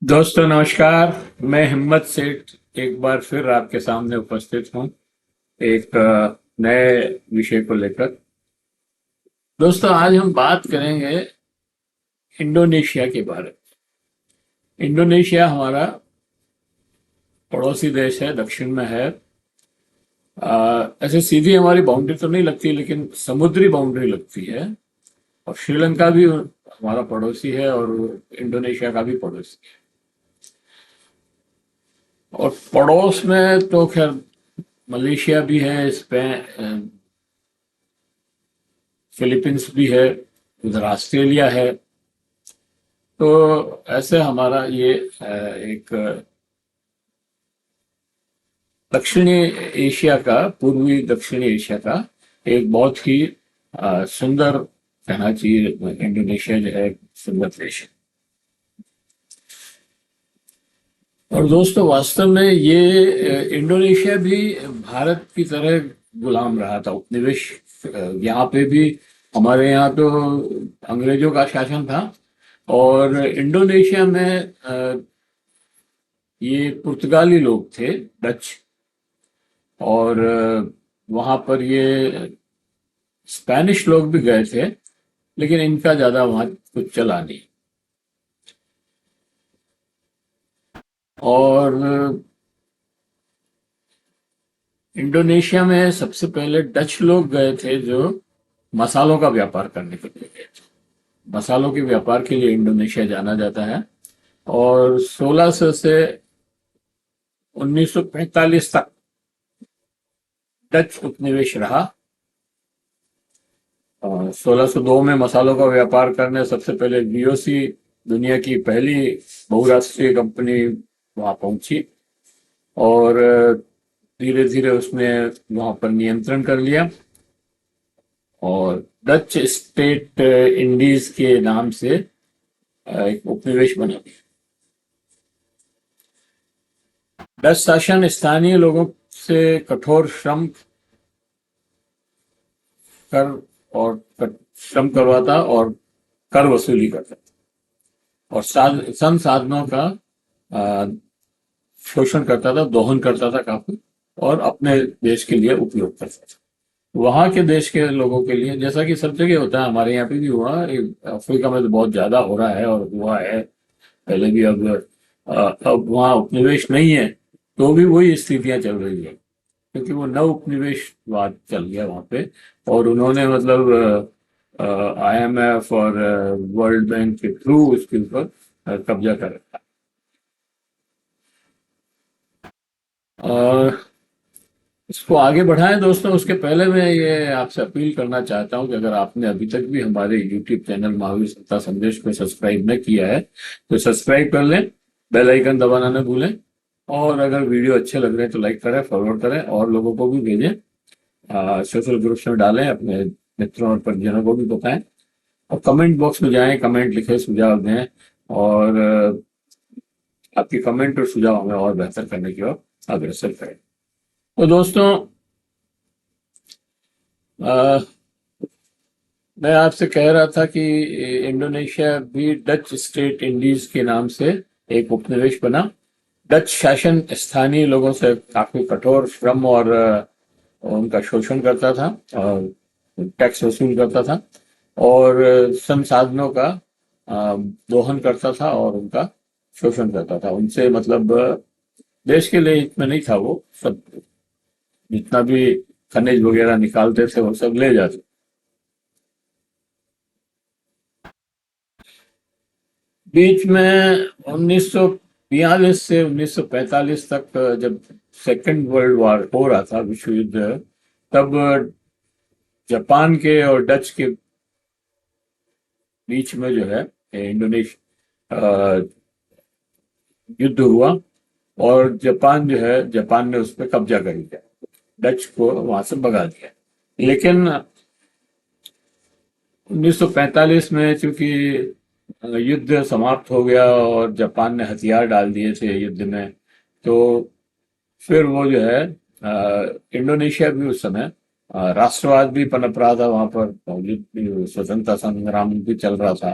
दोस्तों नमस्कार। मैं हिम्मत सेठ एक बार फिर आपके सामने उपस्थित हूँ एक नए विषय को लेकर। दोस्तों आज हम बात करेंगे इंडोनेशिया के बारे में। इंडोनेशिया हमारा पड़ोसी देश है, दक्षिण में है। ऐसे सीधी हमारी बाउंड्री तो नहीं लगती, लेकिन समुद्री बाउंड्री लगती है। और श्रीलंका भी हमारा पड़ोसी है और इंडोनेशिया का भी पड़ोसी है। और पड़ोस में तो खैर मलेशिया भी है, स्पेन, फिलीपींस भी है, उधर ऑस्ट्रेलिया है। तो ऐसे हमारा ये एक दक्षिणी एशिया का, पूर्वी दक्षिणी एशिया का एक बहुत ही सुंदर, कहना चाहिए इंडोनेशिया जो है एक सुंदर देश है। और दोस्तों वास्तव में ये इंडोनेशिया भी भारत की तरह गुलाम रहा था, उपनिवेश। यहाँ पे भी हमारे यहाँ तो अंग्रेजों का शासन था। और इंडोनेशिया में ये पुर्तगाली लोग थे, डच। और वहाँ पर ये स्पेनिश लोग भी गए थे, लेकिन इनका ज्यादा वहाँ कुछ चला नहीं। और इंडोनेशिया में सबसे पहले डच लोग गए थे, जो मसालों का व्यापार करने के लिए गए थे। मसालों के व्यापार के लिए इंडोनेशिया जाना जाता है। और 1600 से 1945 तक डच उपनिवेश रहा। 1602 में मसालों का व्यापार करने सबसे पहले वीओसी, दुनिया की पहली बहुराष्ट्रीय कंपनी, वहां पहुंची। और धीरे धीरे उसने वहां पर नियंत्रण कर लिया और डच स्टेट इंडीज के नाम से एक उपनिवेश बना दिया। डच शासन स्थानीय लोगों से कठोर श्रम कर और श्रम करवाता और कर वसूली करता और संसाधनों का अ, शोषण करता था, दोहन करता था काफी, और अपने देश के लिए उपयोग करता था। वहां के देश के लोगों के लिए, जैसा कि सब जगह होता है, हमारे यहाँ पे भी हुआ, अफ्रीका में तो बहुत ज्यादा हो रहा है और हुआ है पहले भी। अब वहाँ उपनिवेश नहीं है तो भी वही स्थितियां चल रही है, क्योंकि वो नव उपनिवेशवाद चल गया वहां पे। और उन्होंने मतलब आईएमएफ और वर्ल्ड बैंक के थ्रू उसके ऊपर कब्जा कर रखा। और इसको आगे बढ़ाएं दोस्तों, उसके पहले मैं ये आपसे अपील करना चाहता हूं कि अगर आपने अभी तक भी हमारे यूट्यूब चैनल महावीर सत्ता संदेश को सब्सक्राइब न किया है तो सब्सक्राइब कर लें, बेल आइकन दबाना न भूलें। और अगर वीडियो अच्छे लग रहे हैं तो लाइक करें, फॉरवर्ड करें और लोगों को भी भेजें, सोशल ग्रुप्स में डालें, अपने मित्रों और परिजनों को भी बताएं। और कमेंट बॉक्स में जाएं, कमेंट लिखें, सुझाव दें। और आपके कमेंट और सुझाव हमें और बेहतर करने की ओर अग्रसर करें। तो दोस्तों अ, मैं आपसे कह रहा था कि इंडोनेशिया भी डच स्टेट इंडीज के नाम से एक उपनिवेश बना। डच शासन स्थानीय लोगों से काफी कठोर श्रम और उनका शोषण करता था और टैक्स वसूल करता था। और संसाधनों का दोहन करता था और उनका शोषण करता था। उनसे मतलब देश के लिए हित में नहीं था, वो सब जितना भी खनिज वगैरह निकालते थे वो सब ले जाते। बीच में 1942 से 1945 तक जब सेकेंड वर्ल्ड वॉर हो रहा था, विश्व युद्ध, तब जापान के और डच के बीच में जो है इंडोनेशिया युद्ध हुआ। और जापान जो है, जापान ने उस पर कब्जा कर लिया, डच को वहां से भगा दिया। लेकिन 1945 में चूंकि युद्ध समाप्त हो गया और जापान ने हथियार डाल दिए थे युद्ध में, तो फिर वो जो है इंडोनेशिया भी उस समय राष्ट्रवाद भी पनप रहा था वहां पर, और स्वतंत्रता संग्राम भी चल रहा था।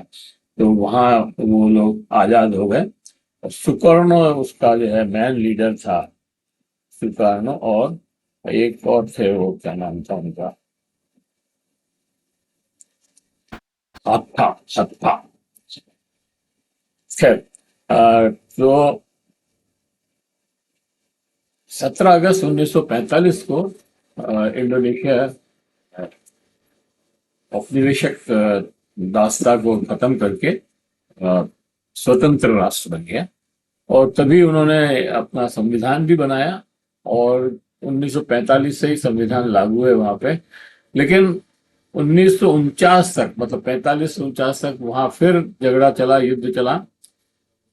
तो वहां वो लोग आजाद हो गए और सुकर्णो उसका जो है मेन लीडर था, सुकर्णो, और एक और थे, वो क्या नाम था उनका, हत्था, हत्था। खैर, तो 17 अगस्त 1945 को इंडोनेशिया औपनिवेशिक दासता को खत्म करके स्वतंत्र राष्ट्र बन गया। और तभी उन्होंने अपना संविधान भी बनाया, और 1945 से ही संविधान लागू है वहां पे। लेकिन 1949 तक, मतलब 45 से 49 तक वहां फिर झगड़ा चला, युद्ध चला,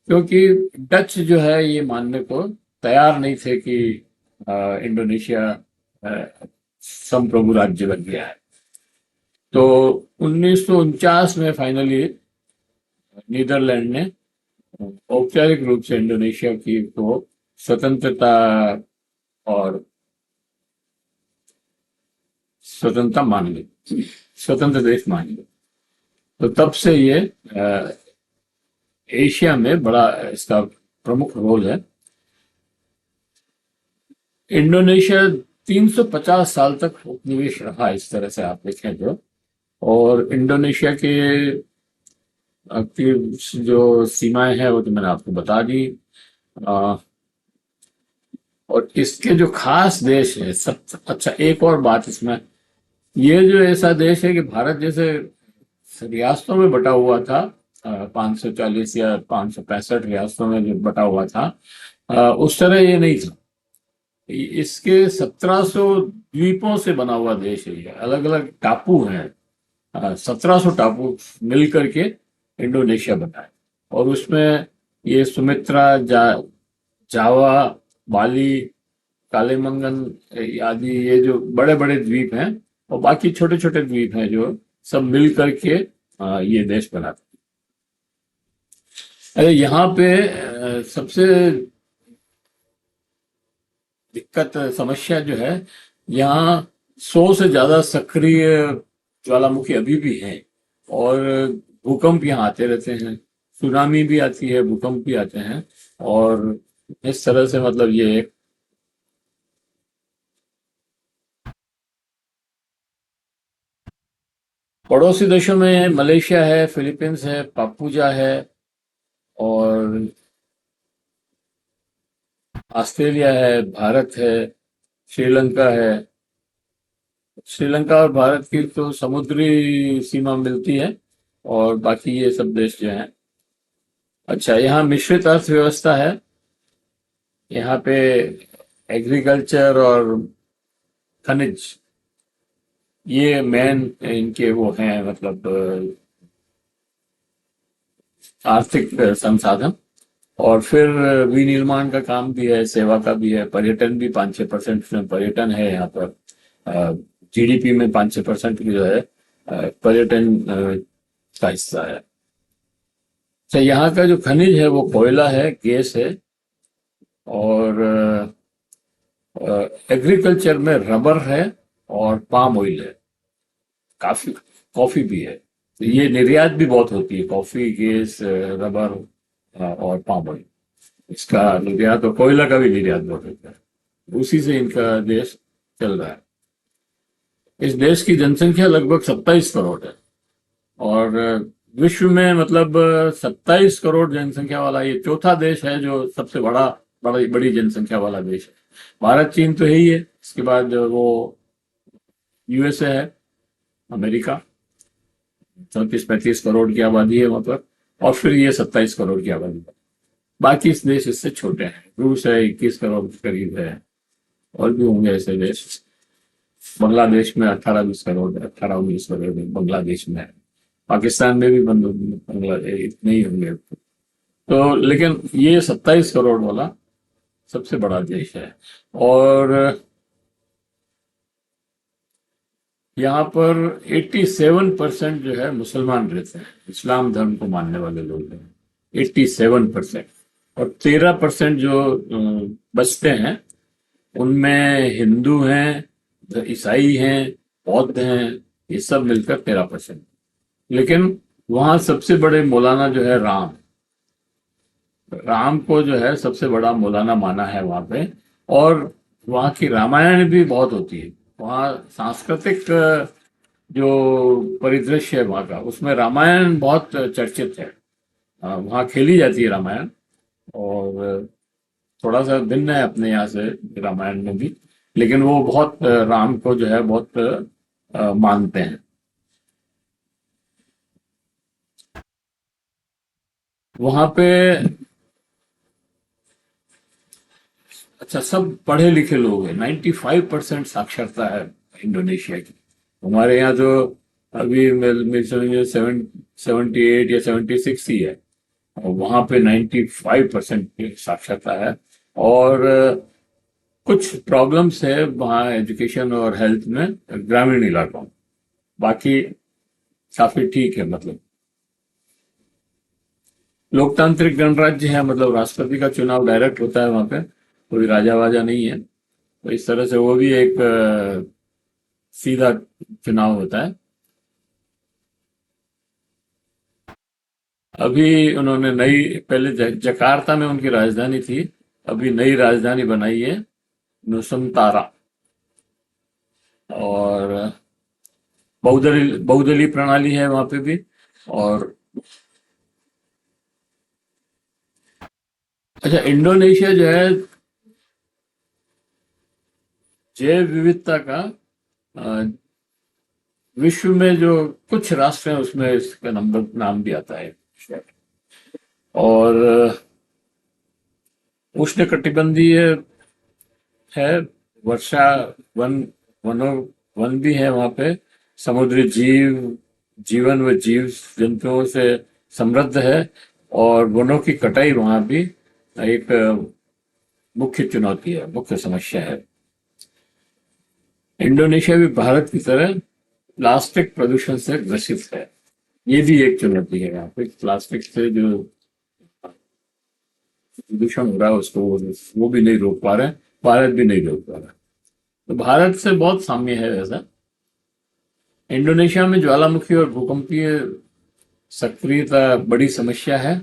क्योंकि डच जो है ये मानने को तैयार नहीं थे कि इंडोनेशिया संप्रभु राज्य बन गया है। तो 1949 में फाइनली नीदरलैंड ने औपचारिक रूप से इंडोनेशिया की को स्वतंत्रता और स्वतंत्रता मान ली, स्वतंत्र देश मान ली। तो तब से ये एशिया में बड़ा इसका प्रमुख रोल है। इंडोनेशिया 350 साल तक उपनिवेश रहा, इस तरह से आप देखें तो। और इंडोनेशिया के की जो सीमाएं हैं वो तो मैंने आपको बता दी। और इसके जो खास देश है सब, अच्छा एक और बात इसमें, ये जो ऐसा देश है कि भारत जैसे रियासतों में बटा हुआ था, 540 या 565 रियासतों में जो बटा हुआ था, उस तरह ये नहीं था। इसके 1700 द्वीपों से बना हुआ देश है ये, अलग अलग टापू हैं, 1700 टापू मिल करके इंडोनेशिया बना है। और उसमें ये सुमित्रा, जावा, बाली, कालीमंगन आदि, ये जो बड़े बड़े द्वीप हैं, और बाकी छोटे छोटे द्वीप हैं, जो सब मिल करके ये देश बनाते हैं। अरे यहाँ पे सबसे दिक्कत, समस्या जो है, यहाँ 100 से ज्यादा सक्रिय ज्वालामुखी अभी भी हैं। और भूकंप यहाँ आते रहते हैं, सुनामी भी आती है, भूकंप भी आते हैं। और इस तरह से मतलब ये एक पड़ोसी देशों में मलेशिया है, फिलीपींस है, पापुजा है, और ऑस्ट्रेलिया है, भारत है, श्रीलंका है। श्रीलंका और भारत की तो समुद्री सीमा मिलती है, और बाकी ये सब देश जो हैं। अच्छा, यहाँ मिश्रित अर्थव्यवस्था है। यहाँ पे एग्रीकल्चर और खनिज, ये मेन इनके वो हैं, मतलब आर्थिक संसाधन। और फिर विनिर्माण का काम भी है, सेवा का भी है, पर्यटन भी 5-6% में पर्यटन है यहाँ पर। जीडीपी में 5-6% की जो है पर्यटन का हिस्सा है। तो यहाँ का जो खनिज है वो कोयला है, गैस है, और एग्रीकल्चर में रबर है और पाम ऑयल है, काफी कॉफी भी है। तो ये निर्यात भी बहुत होती है, कॉफी, गैस, रबर और पाम ऑयल। इसका निर्यात, और कोयला का भी निर्यात बहुत होता है। उसी से इनका देश चल रहा है। इस देश की जनसंख्या लगभग 27 करोड़ है। और विश्व में मतलब 27 करोड़ जनसंख्या वाला ये चौथा देश है, जो सबसे बड़ी बड़ी जनसंख्या वाला देश है। भारत, चीन तो है ही है, इसके बाद वो यूएसए है, अमेरिका, 34-35 करोड़ की आबादी है वहां पर। और फिर ये 27 करोड़ की आबादी है। बाकी इस देश इससे छोटे हैं। रूस है, 21 करोड़ के करीब है, और भी होंगे ऐसे देश। बांग्लादेश में 18-20 करोड़, 18-19 करोड़ बांग्लादेश में है। पाकिस्तान में भी बांग्लादेश इतने ही होंगे। तो लेकिन ये 27 करोड़ वाला सबसे बड़ा देश है। और यहाँ पर 87% जो है मुसलमान रहते हैं, इस्लाम धर्म को मानने वाले लोग हैं, 87%। और 13% जो बचते हैं, उनमें हिंदू हैं, ईसाई हैं, बौद्ध हैं, ये सब मिलकर 13%। लेकिन वहाँ सबसे बड़े मौलाना जो है राम, राम को जो है सबसे बड़ा मौलाना माना है वहाँ पे। और वहाँ की रामायण भी बहुत होती है। वहाँ सांस्कृतिक जो परिदृश्य है वहाँ का, उसमें रामायण बहुत चर्चित है। वहाँ खेली जाती है रामायण। और थोड़ा सा भिन्न है अपने यहाँ से रामायण में भी, लेकिन वो बहुत राम को जो है बहुत मानते हैं। वहाँ पे अच्छा, सब पढ़े लिखे लोग हैं। 95% साक्षरता है इंडोनेशिया की। हमारे यहाँ जो अभी मेरे समझिए 78 या 76 ही है, और वहाँ पे 95% की साक्षरता है। और कुछ प्रॉब्लम्स है वहाँ एजुकेशन और हेल्थ में ग्रामीण इलाकों में। बाकी काफी ठीक है। मतलब लोकतांत्रिक गणराज्य है, मतलब राष्ट्रपति का चुनाव डायरेक्ट होता है वहाँ पे, कोई राजा वाजा नहीं है। तो इस तरह से वो भी एक सीधा चुनाव होता है। अभी उन्होंने नई, पहले जकार्ता में उनकी राजधानी थी, अभी नई राजधानी बनाई है नुसंतारा। और बहुदलीय प्रणाली है वहां पे भी। और अच्छा, इंडोनेशिया जो है जैव विविधता का अ, विश्व में जो कुछ राष्ट्र हैं उसमें इसका नंबर नाम भी आता है। और उष्णकटिबंधीय है, वर्षा वन, वनों वन भी है वहां पे। समुद्री जीवन व जीव जंतुओं से समृद्ध है। और वनों की कटाई वहां भी एक मुख्य चुनौती है, मुख्य समस्या है। इंडोनेशिया भी भारत की तरह प्लास्टिक प्रदूषण से ग्रसित है। ये भी एक चुनौती है यहाँ पे। प्लास्टिक से जो प्रदूषण हो रहा है उसको वो भी नहीं रोक पा रहे, भारत भी नहीं रोक पा रहा। तो भारत से बहुत साम्य है वैसा। इंडोनेशिया में ज्वालामुखी और भूकंपीय सक्रियता बड़ी समस्या है।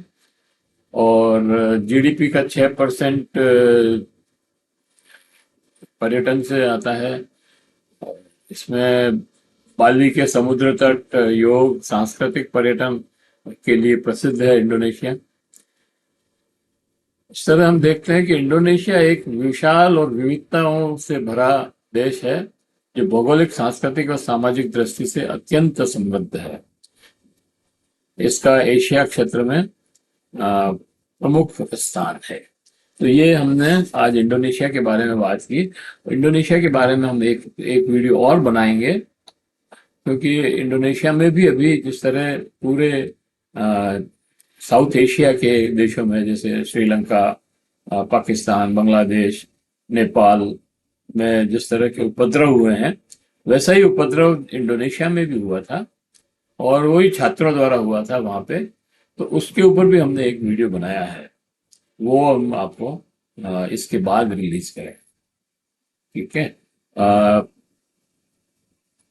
और जीडीपी का 6% पर्यटन से आता है। इसमें बाली के समुद्र तट, योग, सांस्कृतिक पर्यटन के लिए प्रसिद्ध है इंडोनेशिया। इस तरह हम देखते हैं कि इंडोनेशिया एक विशाल और विविधताओं से भरा देश है, जो भौगोलिक, सांस्कृतिक और सामाजिक दृष्टि से अत्यंत समृद्ध है। इसका एशिया क्षेत्र में प्रमुख स्थान है। तो ये हमने आज इंडोनेशिया के बारे में बात की। इंडोनेशिया के बारे में हम एक एक वीडियो और बनाएंगे, क्योंकि इंडोनेशिया में भी अभी जिस तरह पूरे साउथ एशिया के देशों में, जैसे श्रीलंका, पाकिस्तान, बांग्लादेश, नेपाल में जिस तरह के उपद्रव हुए हैं, वैसा ही उपद्रव इंडोनेशिया में भी हुआ था। और वही छात्रों द्वारा हुआ था वहां पे। तो उसके ऊपर भी हमने एक वीडियो बनाया है, वो हम आपको इसके बाद रिलीज करें। ठीक है। अ,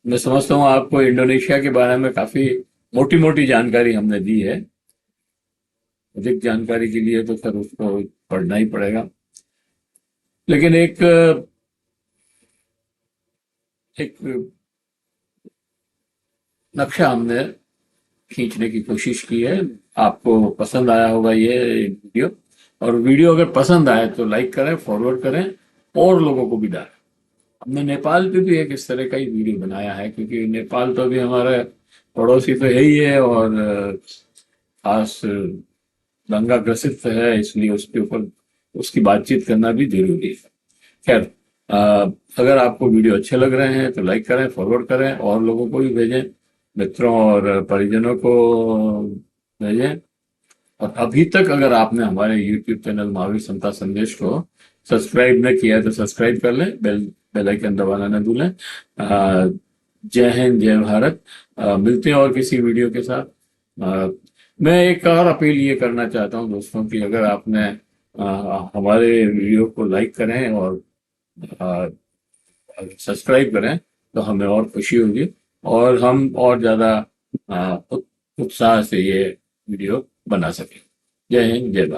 मैं समझता हूँ आपको इंडोनेशिया के बारे में काफी मोटी मोटी जानकारी हमने दी है। अधिक जानकारी के लिए तो सर उसको पढ़ना ही पड़ेगा। लेकिन एक नक्शा हमने खींचने की कोशिश की है। आपको पसंद आया होगा ये वीडियो। और वीडियो अगर पसंद आए तो लाइक करें, फॉरवर्ड करें, और लोगों को भी डालें। हमने नेपाल पे भी एक इस तरह का ही वीडियो बनाया है, क्योंकि नेपाल तो अभी हमारा पड़ोसी तो है ही है, और खास दंगा ग्रसित है, इसलिए उसके ऊपर उसकी बातचीत करना भी जरूरी है। खैर, अगर आपको वीडियो अच्छे लग रहे हैं तो लाइक करें, फॉरवर्ड करें, और लोगों को भी भेजें, मित्रों और परिजनों को भेजें। और अभी तक अगर आपने हमारे YouTube चैनल महावीर संता संदेश को सब्सक्राइब न किया है तो सब्सक्राइब कर लें, बेल आइकन दबाना न भूलें। जय हिंद, जय भारत। मिलते हैं और किसी वीडियो के साथ। मैं एक और अपील ये करना चाहता हूँ दोस्तों की, अगर आपने हमारे वीडियो को लाइक करें और सब्सक्राइब करें तो हमें और खुशी होगी, और हम और ज़्यादा उत्साह से ये वीडियो बना सकें। जय हिंद, जय भारत।